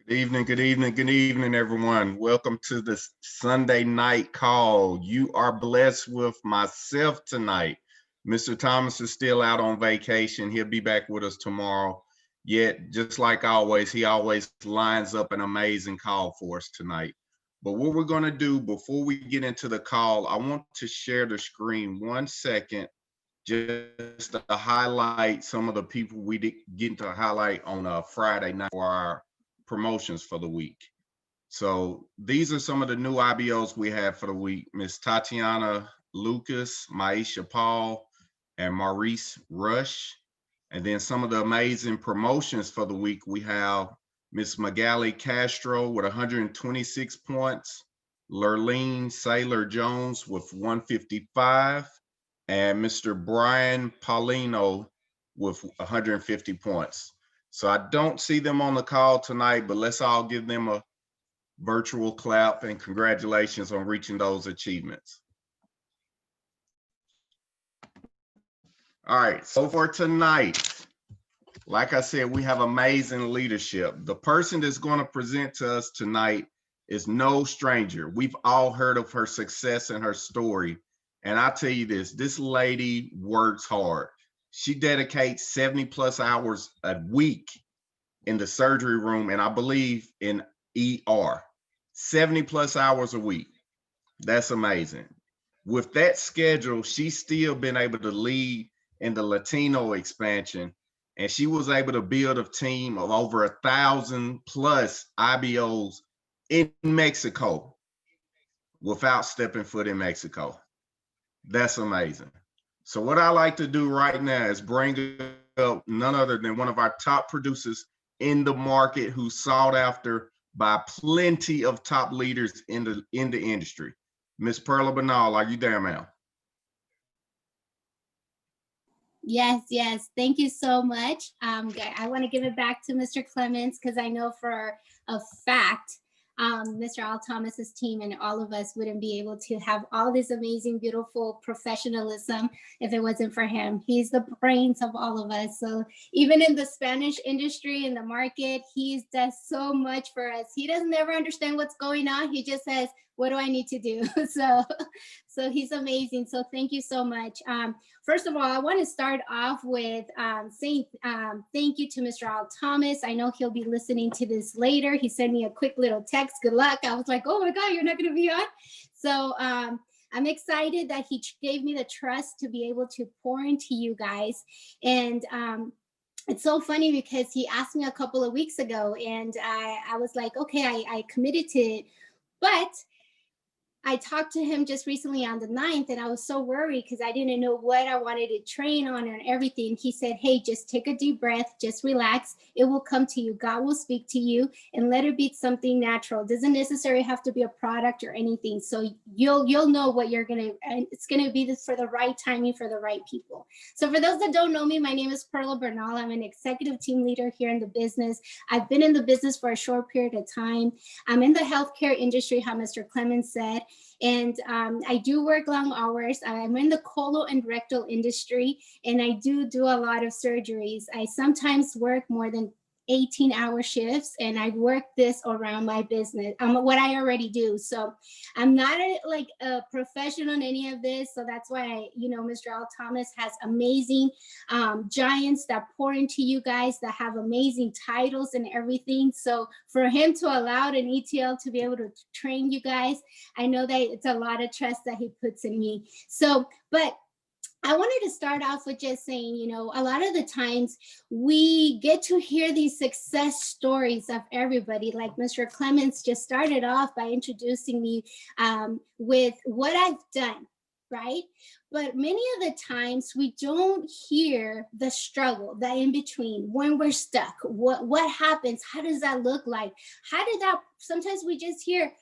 Good evening, good evening, good evening, everyone. Welcome to this Sunday night call. You are blessed with myself tonight. Mr. Thomas is still out on vacation. He'll be back with us tomorrow. Yet, just like always, he always lines up an amazing call for us tonight. But what we're going to do before we get into the call, I want to share the screen 1 second just to highlight some of the people we get to highlight on a Friday night for our promotions for the week. So these are some of the new IBOs we have for the week. Miss Tatiana Lucas, Maisha Paul, and Maurice Rush. And then some of the amazing promotions for the week, we have Miss Magali Castro with 126 points, Lurleen Sailor Jones with 155, and Mr. Brian Paulino with 150 points. So I don't see them on the call tonight, but let's all give them a virtual clap and congratulations on reaching those achievements. All right, so for tonight, like I said, we have amazing leadership. The person that's going to present to us tonight is no stranger. We've all heard of her success and her story. And I tell you this lady works hard. She dedicates 70 plus hours a week in the surgery room, and I believe in ER, 70 plus hours a week. That's amazing. With that schedule, she's still been able to lead in the Latino expansion, and she was able to build a team of over 1,000 plus IBOs in Mexico without stepping foot in Mexico. That's amazing. So what I like to do right now is bring up none other than one of our top producers in the market who's sought after by plenty of top leaders in the industry. Miss Perla Bernal, are you there, ma'am? Yes. Thank you so much. I want to give it back to Mr. Clemens because I know for a fact Mr. Al Thomas's team and all of us wouldn't be able to have all this amazing, beautiful professionalism if it wasn't for him. He's the brains of all of us. So even in the Spanish industry, in the market, he does so much for us. He doesn't ever understand what's going on. He just says, what do I need to do? So he's amazing. So thank you so much. First of all, I want to start off with saying thank you to Mr. Al Thomas. I know he'll be listening to this later. He sent me a quick little text. Good luck. I was like, oh my God, you're not going to be on. So I'm excited that he gave me the trust to be able to pour into you guys. And it's so funny because he asked me a couple of weeks ago and I was like, okay, I committed to it. But I talked to him just recently on the 9th and I was so worried because I didn't know what I wanted to train on and everything. He said, hey, just take a deep breath, just relax. It will come to you. God will speak to you and let it be something natural. It doesn't necessarily have to be a product or anything. So you'll know what you're going to, and it's going to be this for the right timing for the right people. So for those that don't know me, my name is Perla Bernal. I'm an executive team leader here in the business. I've been in the business for a short period of time. I'm in the healthcare industry, how Mr. Clemens said. And I do work long hours. I'm in the colon and rectal industry, and I do a lot of surgeries. I sometimes work more than 18-hour shifts, and I work this around my business, what I already do. So I'm not a professional in any of this. So that's why, Mr. Al Thomas has amazing giants that pour into you guys that have amazing titles and everything. So for him to allow an ETL to be able to train you guys, I know that it's a lot of trust that he puts in me. So, but I wanted to start off with just saying, a lot of the times we get to hear these success stories of everybody. Like Mr. Clemens just started off by introducing me with what I've done, right? But many of the times we don't hear the struggle, the in between, when we're stuck, what happens, how does that look like? Sometimes we just hear,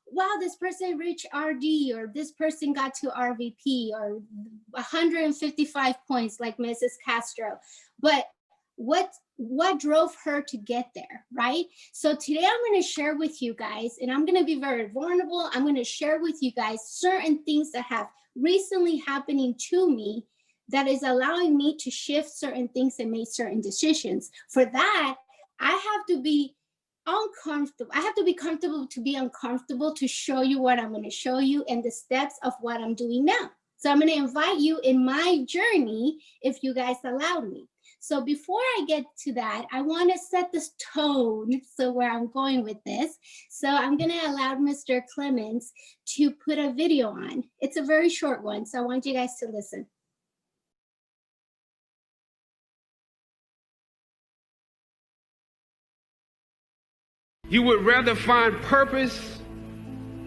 wow, this person reached RD, or this person got to RVP, or 155 points like Mrs. Castro. But what drove her to get there, right? So today I'm going to share with you guys, and I'm going to be very vulnerable. I'm going to share with you guys certain things that have recently happening to me that is allowing me to shift certain things and make certain decisions. For that, I have to be uncomfortable. I have to be comfortable to be uncomfortable to show you what I'm going to show you and the steps of what I'm doing now. So I'm going to invite you in my journey if you guys allow me. So before I get to that, I want to set this tone, so where I'm going with this. So I'm going to allow Mr. Clements to put a video on. It's a very short one, so I want you guys to listen. You would rather find purpose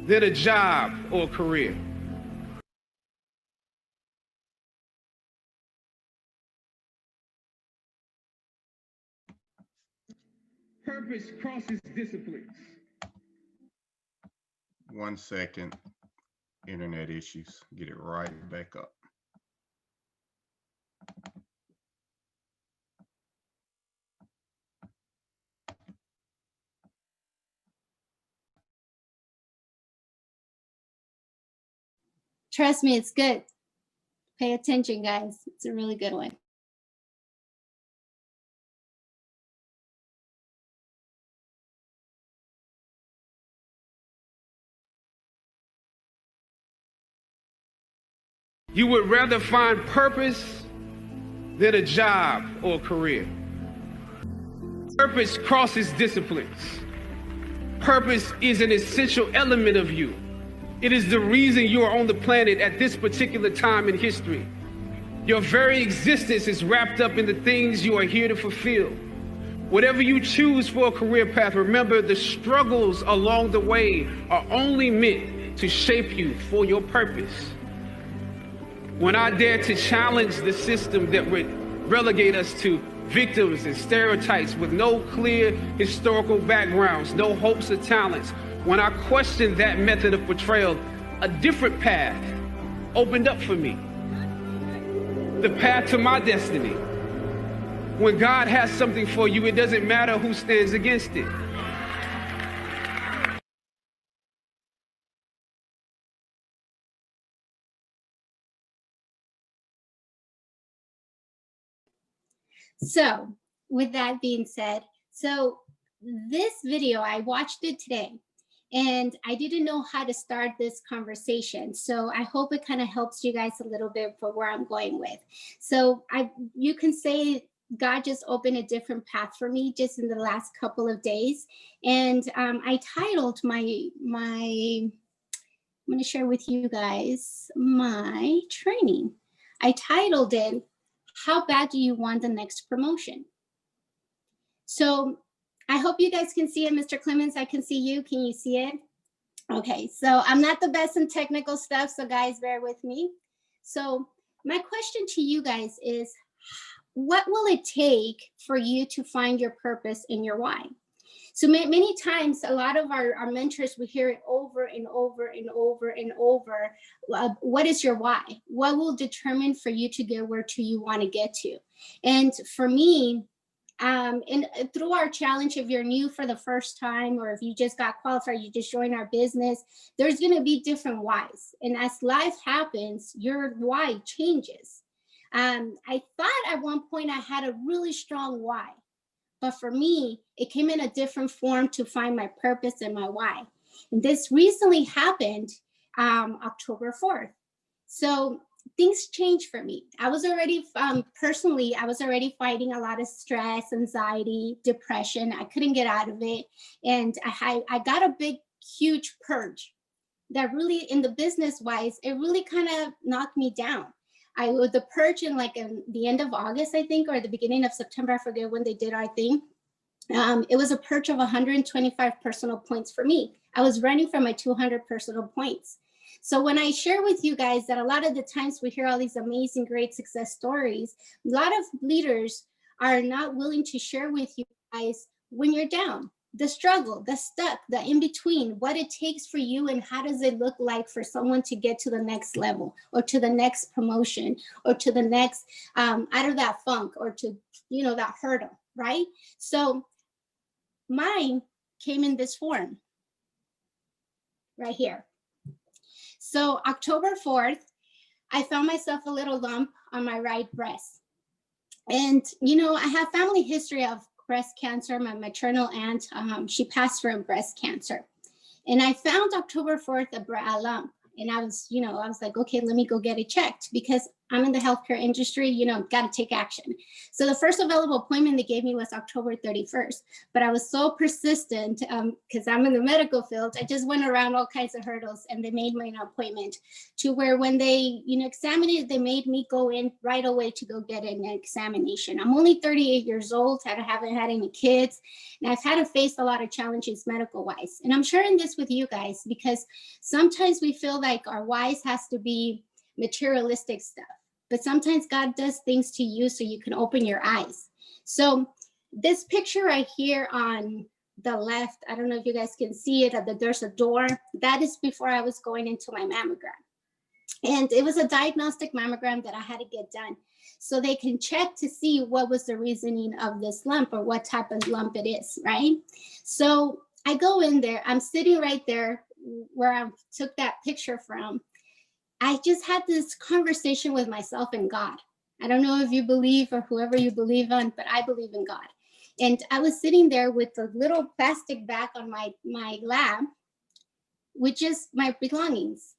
than a job or a career. Purpose crosses disciplines. 1 second. Internet issues. Get it right back up. Trust me, it's good. Pay attention, guys. It's a really good one. You would rather find purpose than a job or a career. Purpose crosses disciplines. Purpose is an essential element of you. It is the reason you are on the planet at this particular time in history. Your very existence is wrapped up in the things you are here to fulfill. Whatever you choose for a career path, remember the struggles along the way are only meant to shape you for your purpose. When I dare to challenge the system that would relegate us to victims and stereotypes with no clear historical backgrounds, no hopes or talents, when I questioned that method of portrayal, a different path opened up for me. The path to my destiny. When God has something for you, it doesn't matter who stands against it. So with that being said, so this video, I watched it today and I didn't know how to start this conversation. So I hope it kind of helps you guys a little bit for where I'm going with. So you can say God just opened a different path for me just in the last couple of days. And I titled I'm going to share with you guys my training. I titled it, "How bad do you want the next promotion?" So I hope you guys can see it, Mr. Clements. I can see you. Can you see it? Okay, so I'm not the best in technical stuff, so guys, bear with me. So my question to you guys is, what will it take for you to find your purpose and your why? So many times, a lot of our mentors, we hear it over and over and over and over. What is your why? What will determine for you to get where you want to get to? And for me, and through our challenge, if you're new for the first time, or if you just got qualified, you just joined our business, there's going to be different whys. And as life happens, your why changes. I thought at one point I had a really strong why. But for me, it came in a different form to find my purpose and my why. And this recently happened October 4th. So things changed for me. I was already, personally, I was already fighting a lot of stress, anxiety, depression. I couldn't get out of it. And I got a big, huge purge that really, in the business wise, it really kind of knocked me down. The purge in the end of August, I think, or the beginning of September, I forget when they did our thing. It was a purge of 125 personal points for me. I was running from my 200 personal points. So when I share with you guys that a lot of the times we hear all these amazing, great success stories, a lot of leaders are not willing to share with you guys when you're down. The struggle, the stuck, the in-between, what it takes for you and how does it look like for someone to get to the next level or to the next promotion or to the next, out of that funk or to, that hurdle, right? So mine came in this form right here. So October 4th, I found myself a little lump on my right breast. And, I have family history of breast cancer. My maternal aunt, she passed from breast cancer. And I found October 4th a lump. And I was like, okay, let me go get it checked, because I'm in the healthcare industry, got to take action. So the first available appointment they gave me was October 31st. But I was so persistent because I'm in the medical field. I just went around all kinds of hurdles, and they made me an appointment to where when they, examined it, they made me go in right away to go get an examination. I'm only 38 years old. I haven't had any kids, and I've had to face a lot of challenges medical wise. And I'm sharing this with you guys because sometimes we feel like our wise has to be materialistic stuff. But sometimes God does things to you so you can open your eyes. So this picture right here on the left, I don't know if you guys can see it, there's a door. That is before I was going into my mammogram. And it was a diagnostic mammogram that I had to get done so they can check to see what was the reasoning of this lump or what type of lump it is, right? So I go in there, I'm sitting right there where I took that picture from. I just had this conversation with myself and God. I don't know if you believe or whoever you believe on, but I believe in God. And I was sitting there with a little plastic bag on my lap, with just my belongings.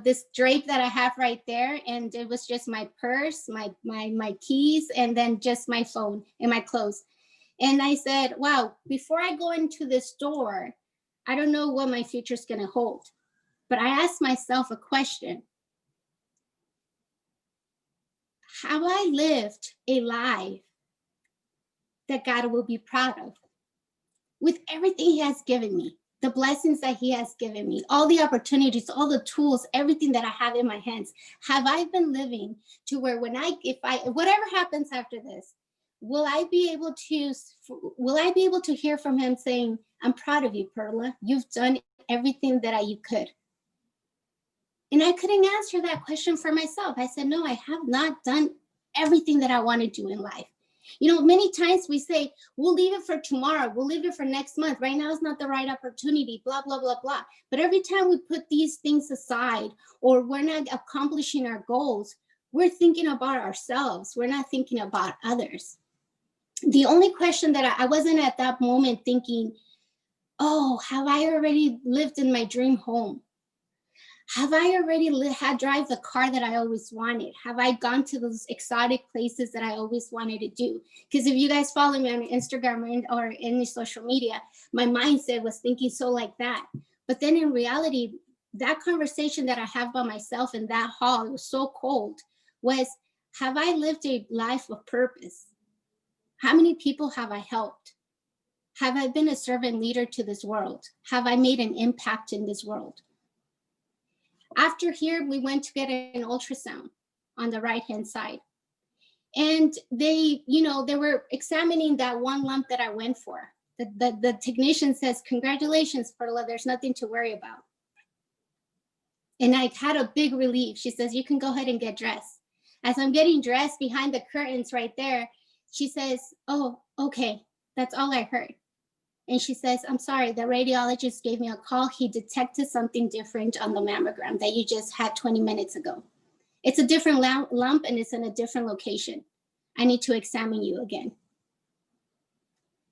This drape that I have right there, and it was just my purse, my keys, and then just my phone and my clothes. And I said, wow, before I go into this door, I don't know what my future's gonna hold. But I asked myself a question. Have I lived a life that God will be proud of? With everything He has given me, the blessings that He has given me, all the opportunities, all the tools, everything that I have in my hands, have I been living to where whatever happens after this, will I be able to hear from Him saying, I'm proud of you, Perla. You've done everything that you could. And I couldn't answer that question for myself. I said, no, I have not done everything that I want to do in life. Many times we say, we'll leave it for tomorrow. We'll leave it for next month. Right now is not the right opportunity, blah, blah, blah, blah. But every time we put these things aside or we're not accomplishing our goals, we're thinking about ourselves. We're not thinking about others. The only question that I wasn't at that moment thinking, oh, have I already lived in my dream home? Have I already drive the car that I always wanted? Have I gone to those exotic places that I always wanted to do? Because if you guys follow me on Instagram or any social media, my mindset was thinking so like that. But then in reality, that conversation that I have by myself in that hall, it was so cold, was, have I lived a life of purpose? How many people have I helped? Have I been a servant leader to this world? Have I made an impact in this world? After here, we went to get an ultrasound on the right-hand side. And they were examining that one lump that I went for. The technician says, congratulations, Perla, there's nothing to worry about. And I had a big relief. She says, you can go ahead and get dressed. As I'm getting dressed behind the curtains right there, she says, oh, okay, that's all I heard. And she says, I'm sorry, the radiologist gave me a call. He detected something different on the mammogram that you just had 20 minutes ago. It's a different lump and it's in a different location. I need to examine you again.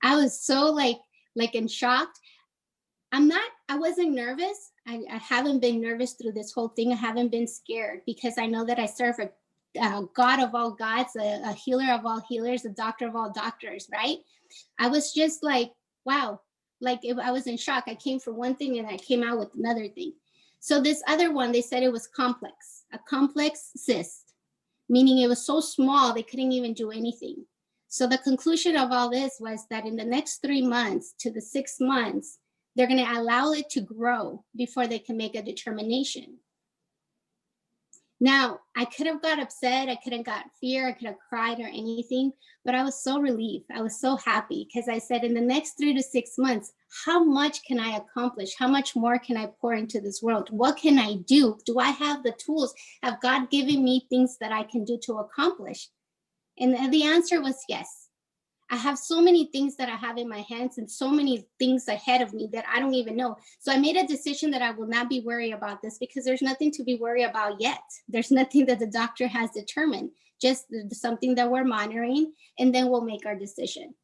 I was so like in shock. I wasn't nervous. I haven't been nervous through this whole thing. I haven't been scared because I know that I serve a God of all gods, a healer of all healers, a doctor of all doctors, right? I was just like, wow, I was in shock. I came for one thing and I came out with another thing. So this other one, they said it was complex, a complex cyst, meaning it was so small, they couldn't even do anything. So the conclusion of all this was that in the next 3 months to the 6 months, they're going to allow it to grow before they can make a determination. Now, I could have got upset, I could have got fear, I could have cried or anything, but I was so relieved. I was so happy because I said in the next 3 to 6 months, how much can I accomplish? How much more can I pour into this world? What can I do? Do I have the tools? Have God given me things that I can do to accomplish? And the answer was yes. I have so many things that I have in my hands and so many things ahead of me that I don't even know. So I made a decision that I will not be worried about this because there's nothing to be worried about yet. There's nothing that the doctor has determined, just something that we're monitoring, and then we'll make our decision.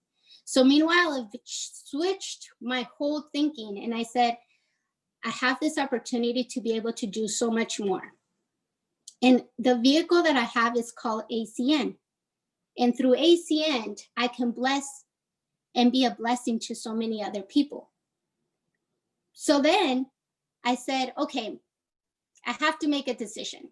So meanwhile, I've switched my whole thinking, and I said, I have this opportunity to be able to do so much more. And the vehicle that I have is called ACN. And through ACN, I can bless and be a blessing to so many other people. So then I said, okay, I have to make a decision.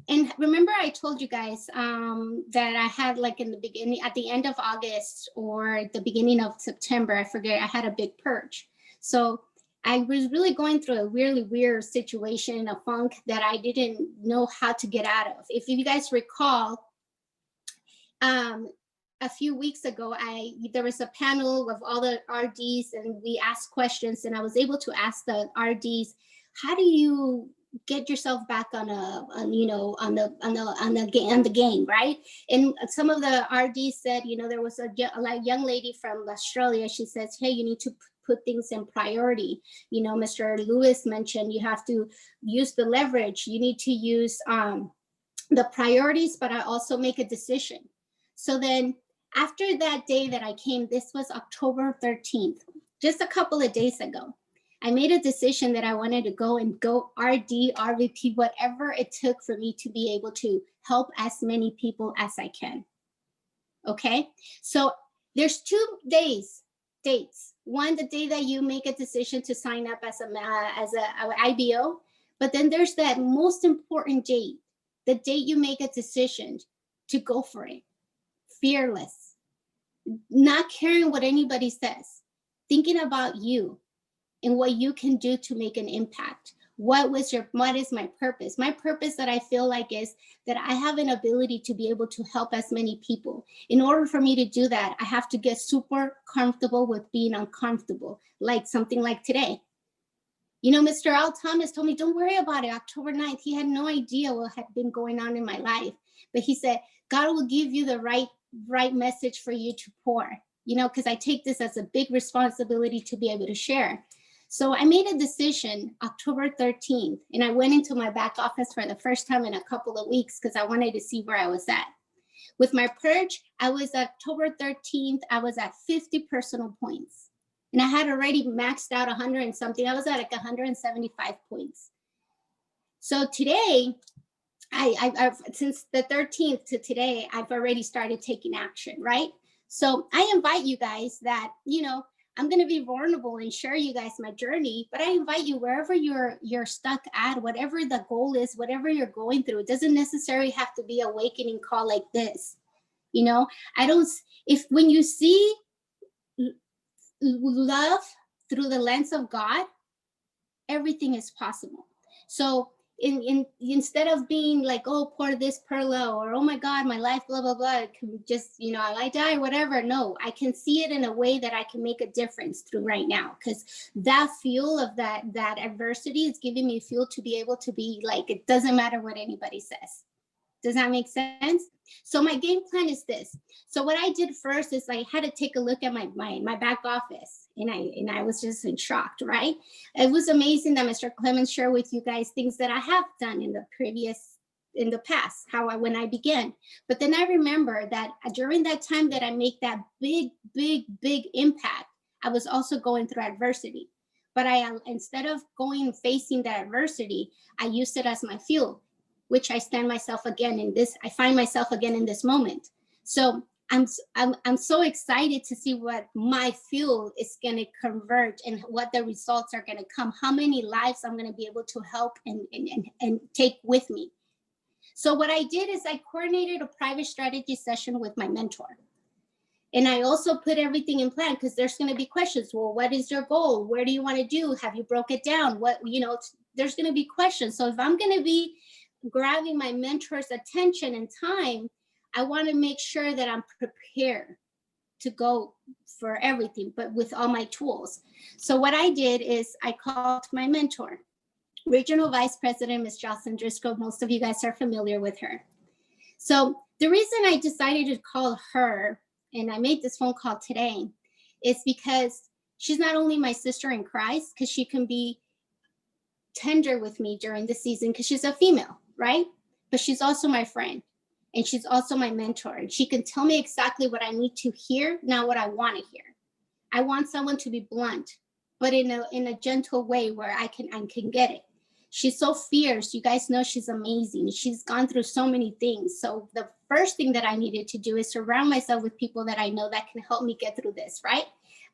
And remember, I told you guys that I had, like, in the beginning, at the end of August or the beginning of September, I forget, I had a big purge. So I was really going through a really weird situation, a funk that I didn't know how to get out of. If you guys recall, a few weeks ago, there was a panel of all the RDs, and we asked questions, and I was able to ask the RDs, how do you get yourself back on the game, right? And some of the RDs said, there was a young lady from Australia. She says, hey, you need to put things in priority. Mr. Lewis mentioned you have to use the leverage. You need to use the priorities, but I also make a decision. So then after that day that I came, this was October 13th, just a couple of days ago, I made a decision that I wanted to go RD, RVP, whatever it took for me to be able to help as many people as I can. Okay, so there's 2 dates. One, the day that you make a decision to sign up as a IBO, but then there's that most important date, the date you make a decision to go for it. Fearless, not caring what anybody says, thinking about you and what you can do to make an impact. What is my purpose? My purpose that I feel like is that I have an ability to be able to help as many people. In order for me to do that, I have to get super comfortable with being uncomfortable, like something like today. Mr. Al Thomas told me, don't worry about it. October 9th, he had no idea what had been going on in my life. But he said, God will give you the right message for you to pour, because I take this as a big responsibility to be able to share. So I made a decision October 13th, and I went into my back office for the first time in a couple of weeks because I wanted to see where I was at. With my purge, I was October 13th, I was at 50 personal points. And I had already maxed out 100 and something. I was at like 175 points. So today, I've since the 13th to today, I've already started taking action, right? So I invite you guys that, I'm going to be vulnerable and share you guys my journey, but I invite you wherever you're stuck at, whatever the goal is, whatever you're going through. It doesn't necessarily have to be an awakening call like this. When you see love through the lens of God, everything is possible. So instead of being like, oh, poor this Perla, or oh my God, my life, blah, blah, blah, it can just, I die, whatever. No, I can see it in a way that I can make a difference through right now. Because that fuel of that adversity is giving me fuel to be able to be like, it doesn't matter what anybody says. Does that make sense? So my game plan is this. So what I did first is I had to take a look at my back office, and I was just in shock, right? It was amazing that Mr. Clemens shared with you guys things that I have done in the past, when I began. But then I remember that during that time that I make that big impact, I was also going through adversity. But instead of facing that adversity, I used it as my fuel, which I find myself again in this moment. So I'm so excited to see what my fuel is going to convert and what the results are going to come, how many lives I'm going to be able to help and take with me. So what I did is I coordinated a private strategy session with my mentor. And I also put everything in plan because there's going to be questions. Well, what is your goal? Where do you want to do? Have you broke it down? There's going to be questions. So if I'm going to be grabbing my mentor's attention and time, I want to make sure that I'm prepared to go for everything, but with all my tools. So what I did is I called my mentor, Regional Vice President, Ms. Jocelyn Driscoll. Most of you guys are familiar with her. So the reason I decided to call her, and I made this phone call today, is because she's not only my sister in Christ, because she can be tender with me during the season because she's a female, right? But she's also my friend. And she's also my mentor. And she can tell me exactly what I need to hear, not what I want to hear. I want someone to be blunt, but in a gentle way where I can get it. She's so fierce. You guys know she's amazing. She's gone through so many things. So the first thing that I needed to do is surround myself with people that I know that can help me get through this, right?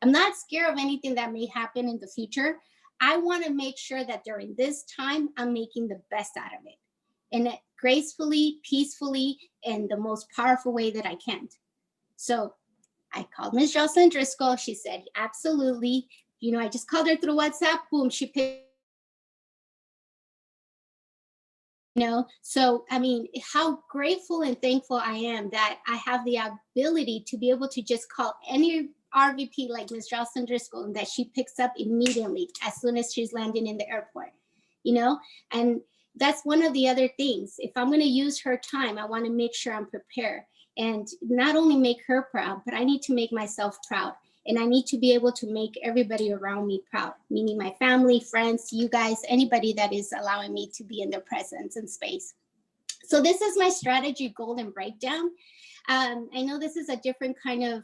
I'm not scared of anything that may happen in the future. I want to make sure that during this time, I'm making the best out of it, and gracefully, peacefully, and the most powerful way that I can. So I called Ms. Jocelyn Driscoll. She said, absolutely. You know, I just called her through WhatsApp. Boom, she picked. You know, so I mean, how grateful and thankful I am that I have the ability to be able to just call any RVP like Ms. Jocelyn Driscoll and that she picks up immediately as soon as she's landing in the airport, you know, and that's one of the other things. If I'm going to use her time, I want to make sure I'm prepared and not only make her proud, but I need to make myself proud. And I need to be able to make everybody around me proud, meaning my family, friends, you guys, anybody that is allowing me to be in their presence and space. So this is my strategy goal and breakdown. I know this is a different kind of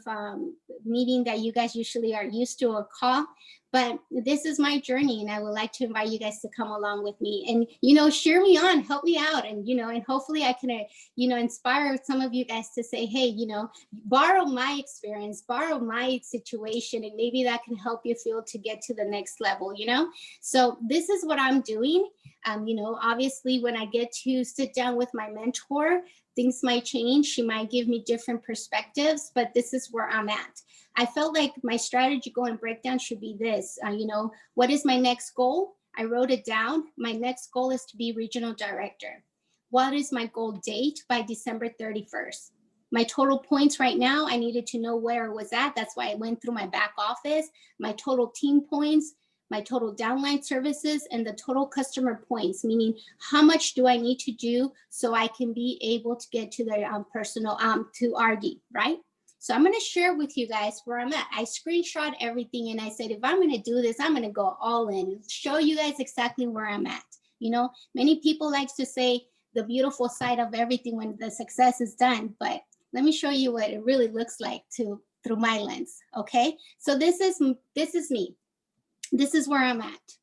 meeting that you guys usually are used to or call, but this is my journey and I would like to invite you guys to come along with me and, you know, cheer me on, help me out. And, you know, and hopefully I can, you know, inspire some of you guys to say, hey, you know, borrow my experience, borrow my situation, and maybe that can help you feel to get to the next level, you know? So this is what I'm doing. You know, obviously when I get to sit down with my mentor, things might change. She might give me different perspectives, but this is where I'm at. I felt like my strategy goal and breakdown should be this. You know, what is my next goal? I wrote it down. My next goal is to be regional director. What is my goal date? By December 31st. My total points right now, I needed to know where it was at. That's why I went through my back office, my total team points, my total downline services, and the total customer points, meaning how much do I need to do so I can be able to get to the personal, to RD, right? So I'm gonna share with you guys where I'm at. I screenshot everything and I said, if I'm gonna do this, I'm gonna go all in, show you guys exactly where I'm at. You know, many people like to say the beautiful side of everything when the success is done, but let me show you what it really looks like through my lens, okay? So this is me. This is where I'm at.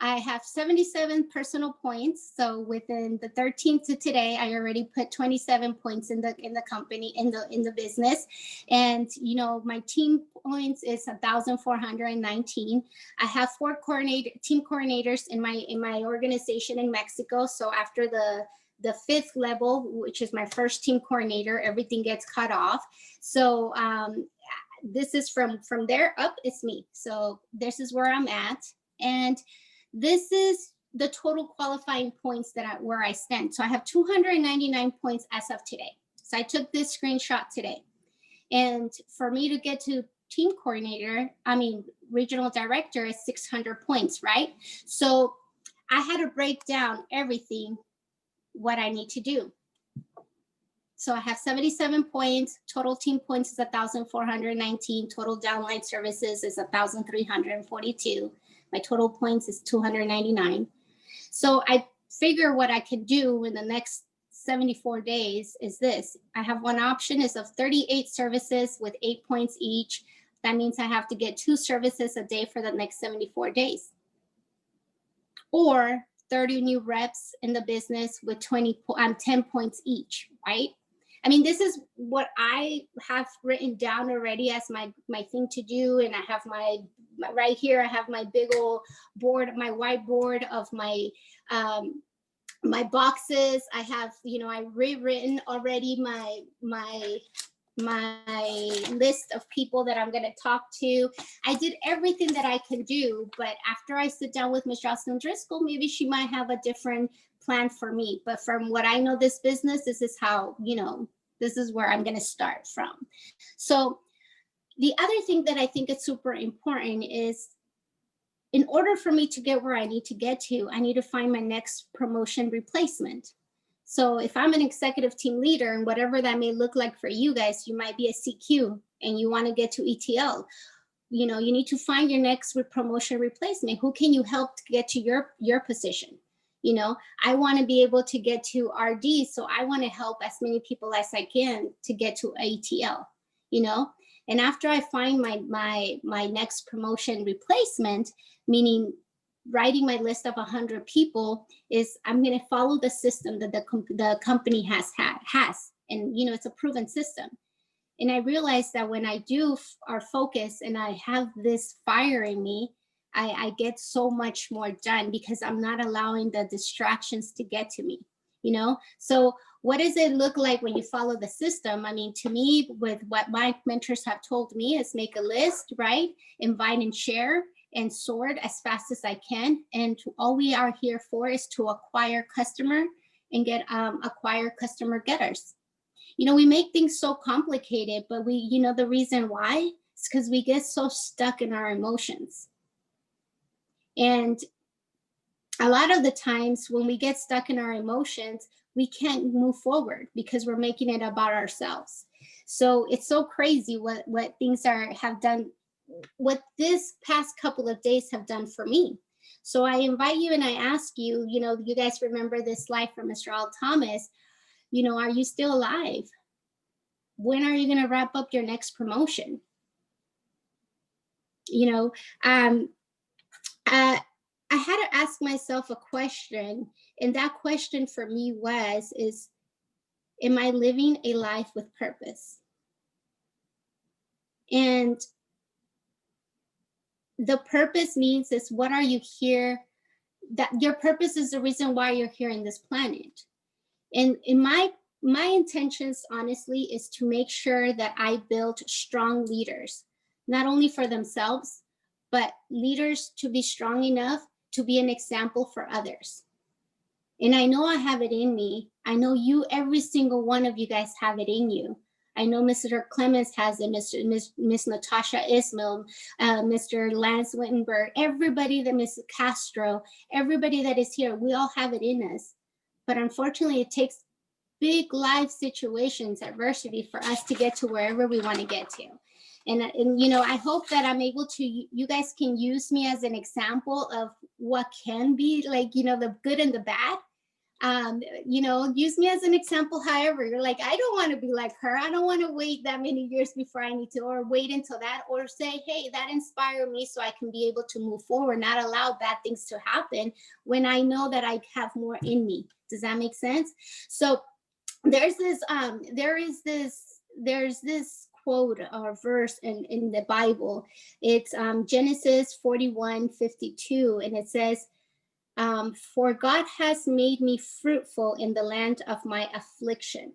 I have 77 personal points. So within the 13th to today, I already put 27 points in the company, in the business. And you know, my team points is 1,419. I have 4 team coordinators in my organization in Mexico. So after the 5th level, which is my first team coordinator, everything gets cut off. So this is from there up, it's me. So this is where I'm at. And this is the total qualifying points where I stand. So I have 299 points as of today. So I took this screenshot today. And for me to get to team coordinator, regional director is 600 points, right? So I had to break down everything, what I need to do. So I have 77 points, total team points is 1,419, total downline services is 1,342. My total points is 299. So I figure what I can do in the next 74 days is this. I have one option is of 38 services with 8 points each. That means I have to get 2 services a day for the next 74 days. Or 30 new reps in the business with 10 points each, right? I mean, this is what I have written down already as my thing to do. And I have right here, I have my big old board, my whiteboard of my boxes. I have, I've rewritten already my list of people that I'm going to talk to. I did everything that I can do, but after I sit down with Ms. Jocelyn Driscoll, maybe she might have a different plan for me. But from what I know this business, this is how, this is where I'm going to start from. So the other thing that I think is super important is, in order for me to get where I need to get to, I need to find my next promotion replacement. So if I'm an executive team leader, and whatever that may look like for you guys, you might be a CQ and you want to get to ETL. You need to find your next promotion replacement. Who can you help to get to your position? You know, I want to be able to get to RD, so I want to help as many people as I can to get to ATL, you know. And after I find my next promotion replacement, meaning writing my list of 100 people, is I'm going to follow the system that the company has, and you know, it's a proven system. And I realized that when I do our focus and I have this fire in me, I get so much more done because I'm not allowing the distractions to get to me, you know? So what does it look like when you follow the system? I mean, to me, with what my mentors have told me, is make a list, right? Invite and share and sort as fast as I can. And all we are here for is to acquire customer and get acquire customer getters. You know, we make things so complicated, but you know, the reason why is because we get so stuck in our emotions. And a lot of the times when we get stuck in our emotions, we can't move forward because we're making it about ourselves. So it's so crazy what things have done, what this past couple of days have done for me. So I invite you and I ask you, you know, you guys remember this slide from Mr. Al Thomas, you know, are you still alive? When are you going to wrap up your next promotion? You know, I had to ask myself a question, and that question for me is, am I living a life with purpose? And the purpose means is, what are you here? That your purpose is the reason why you're here in this planet. And in my intentions, honestly, is to make sure that I build strong leaders, not only for themselves, but leaders to be strong enough to be an example for others. And I know I have it in me. I know you, every single one of you guys have it in you. I know Mr. Clemens has it, Miss Natasha Ismail, Mr. Lance Wittenberg, everybody, that Miss Castro, everybody that is here, we all have it in us. But unfortunately, it takes big life situations, adversity, for us to get to wherever we want to get to. And you know, I hope that I'm able to, you guys can use me as an example of what can be, like, you know, the good and the bad. You know, use me as an example. However, you're like, I don't want to be like her. I don't want to wait that many years before I need to, or wait until that, or say, hey, that inspired me so I can be able to move forward, not allow bad things to happen when I know that I have more in me. Does that make sense? So there's this quote or verse in the Bible. It's Genesis 41:52, and it says, for God has made me fruitful in the land of my affliction.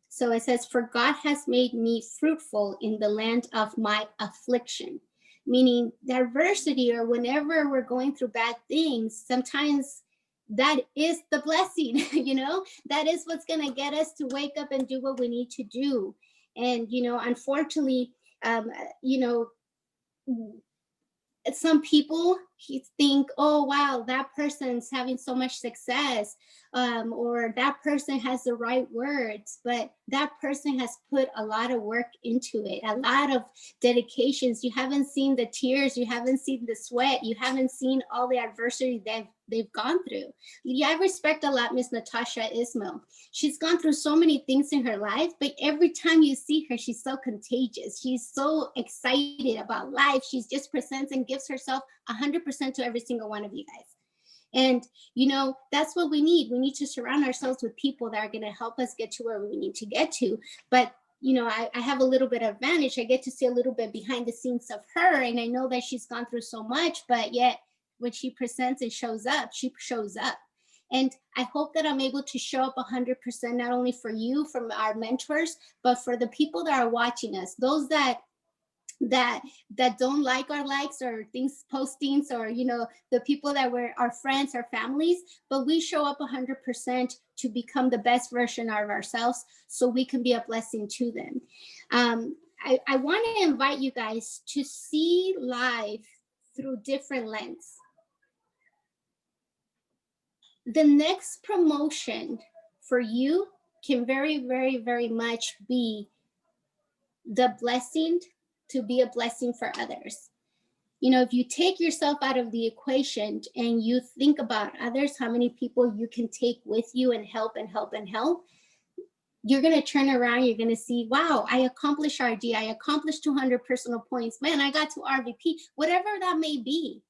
So it says, for God has made me fruitful in the land of my affliction, meaning diversity, or whenever we're going through bad things, sometimes that is the blessing, you know, that is what's going to get us to wake up and do what we need to do. And, you know, unfortunately, you know, some people think, oh, wow, that person's having so much success, or that person has the right words, but that person has put a lot of work into it, a lot of dedications. You haven't seen the tears, you haven't seen the sweat, you haven't seen all the adversity that they've gone through. Yeah, I respect a lot Miss Natasha Ismail. She's gone through so many things in her life, but every time you see her, she's so contagious. She's so excited about life. She just presents and gives herself 100% to every single one of you guys. And, you know, that's what we need. We need to surround ourselves with people that are going to help us get to where we need to get to. But, you know, I have a little bit of advantage. I get to see a little bit behind the scenes of her. And I know that she's gone through so much, but yet when she presents and shows up, she shows up. And I hope that I'm able to show up 100%, not only for you, from our mentors, but for the people that are watching us, those that don't like our likes or things postings, or, you know, the people that were our friends, our families, but we show up 100% to become the best version of ourselves so we can be a blessing to them. I want to invite you guys to see life through different lens. The next promotion for you can very, very, very much be the blessing to be a blessing for others. if you take yourself out of the equation and you think about others, how many people you can take with you and help and help and help, you're going to turn around, you're going to see, wow, I accomplished RD, I accomplished 200 personal points, man, I got to RVP, whatever that may be.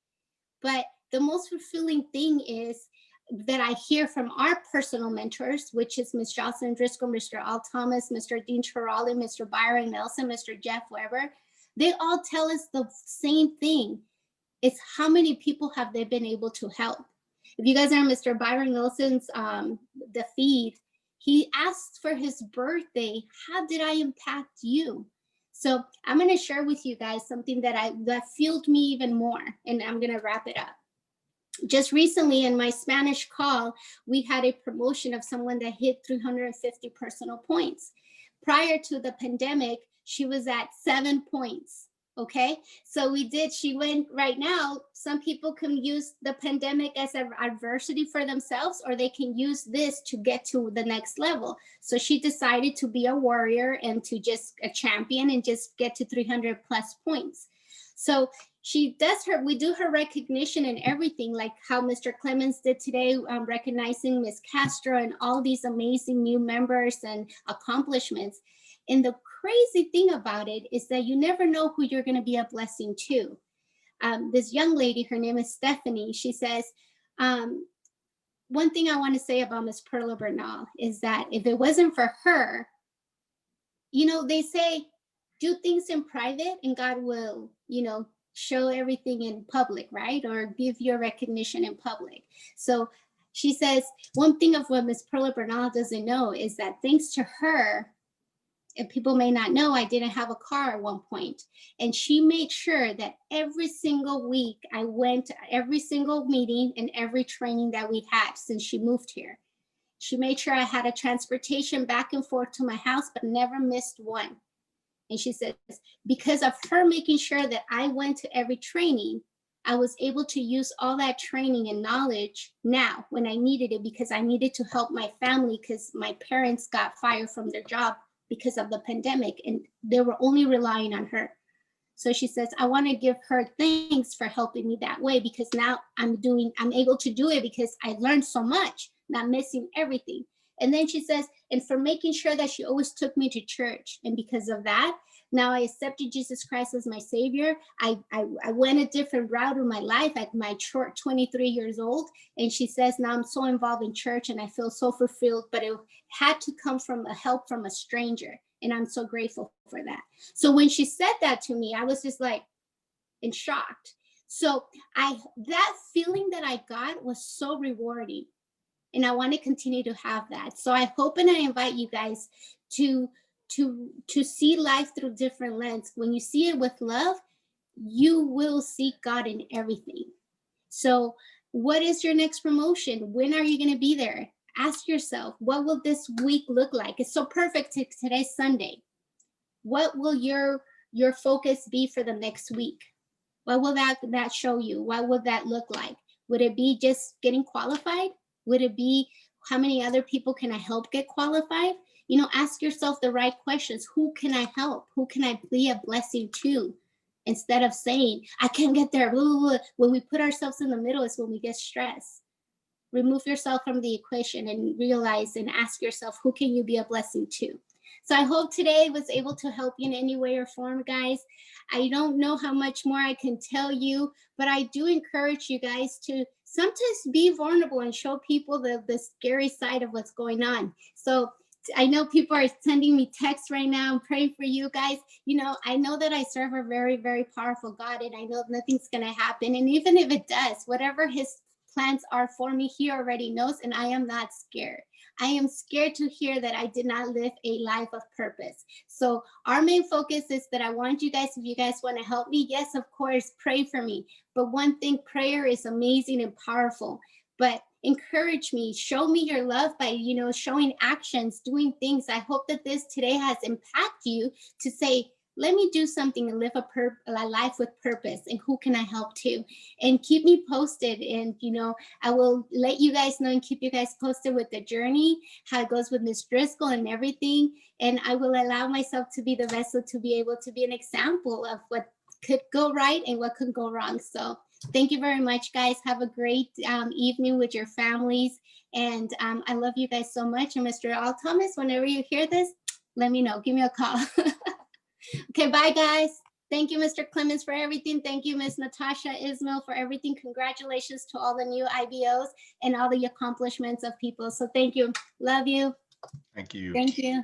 But the most fulfilling thing is that I hear from our personal mentors, which is Ms. Jocelyn Driscoll, Mr. Al Thomas, Mr. Dean Chirali, Mr. Byron Nelson, Mr. Jeff Weber. They all tell us the same thing. It's how many people have they been able to help. If you guys are on Mr. Byron Nelson's the feed, he asked for his birthday, how did I impact you? So I'm going to share with you guys something that fueled me even more, and I'm going to wrap it up. Just recently in my Spanish call, we had a promotion of someone that hit 350 personal points. Prior to the pandemic, she was at 7 points. Okay, so she went right now. Some people can use the pandemic as an adversity for themselves, or they can use this to get to the next level. So she decided to be a warrior and to just a champion and just get to 300 plus points. So we do her recognition and everything, like how Mr. Clemens did today, recognizing Ms. Castro and all these amazing new members and accomplishments. And the crazy thing about it is that you never know who you're going to be a blessing to. This young lady, her name is Stephanie, she says, one thing I want to say about Ms. Perla Bernal is that if it wasn't for her, they say, do things in private and God will, show everything in public, right? Or give your recognition in public. So she says, one thing of what Ms. Perla Bernal doesn't know is that thanks to her, and people may not know, I didn't have a car at one point. And she made sure that every single week I went to every single meeting and every training that we had since she moved here. She made sure I had a transportation back and forth to my house, but never missed one. And she says, because of her making sure that I went to every training, I was able to use all that training and knowledge now when I needed it, because I needed to help my family because my parents got fired from their job because of the pandemic, and they were only relying on her. So she says, I want to give her thanks for helping me that way, because now I'm able to do it because I learned so much, not missing everything. And then she says, and for making sure that she always took me to church. And because of that, now I accepted Jesus Christ as my savior. I went a different route in my life at my short 23 years old. And she says, now I'm so involved in church and I feel so fulfilled, but it had to come from a help from a stranger. And I'm so grateful for that. So when she said that to me, I was just like in shocked. So that feeling that I got was so rewarding. And I want to continue to have that. So I hope and I invite you guys to see life through different lenses. When you see it with love, you will see God in everything. So what is your next promotion? When are you going to be there? Ask yourself, what will this week look like? It's so perfect. Today's Sunday. What will your focus be for the next week? What will that show you? What will that look like? Would it be just getting qualified? Would it be how many other people can I help get qualified? Ask yourself the right questions. Who can I help? Who can I be a blessing to? Instead of saying, I can't get there. Blah, blah, blah. When we put ourselves in the middle is when we get stressed. Remove yourself from the equation and realize and ask yourself, who can you be a blessing to? So I hope today was able to help you in any way or form, guys. I don't know how much more I can tell you, but I do encourage you guys to sometimes be vulnerable and show people the scary side of what's going on. So I know people are sending me texts right now. I'm praying for you guys. I know that I serve a very, very powerful God, and I know nothing's going to happen. And even if it does, whatever his plans are for me, he already knows, and I am not scared. I am scared to hear that I did not live a life of purpose. So our main focus is that I want you guys, if you guys want to help me, yes, of course, pray for me. But one thing, prayer is amazing and powerful. But encourage me, show me your love by, showing actions, doing things. I hope that this today has impacted you to say, let me do something and live a life with purpose. And who can I help to? And keep me posted. And, I will let you guys know and keep you guys posted with the journey, how it goes with Ms. Driscoll and everything. And I will allow myself to be the vessel to be able to be an example of what could go right and what could go wrong. So thank you very much, guys. Have a great evening with your families. And I love you guys so much. And Mr. Al Thomas, whenever you hear this, let me know. Give me a call. Okay, bye, guys. Thank you, Mr. Clemens, for everything. Thank you, Ms. Natasha Ismail, for everything. Congratulations to all the new IBOs and all the accomplishments of people. So thank you. Love you. Thank you. Thank you.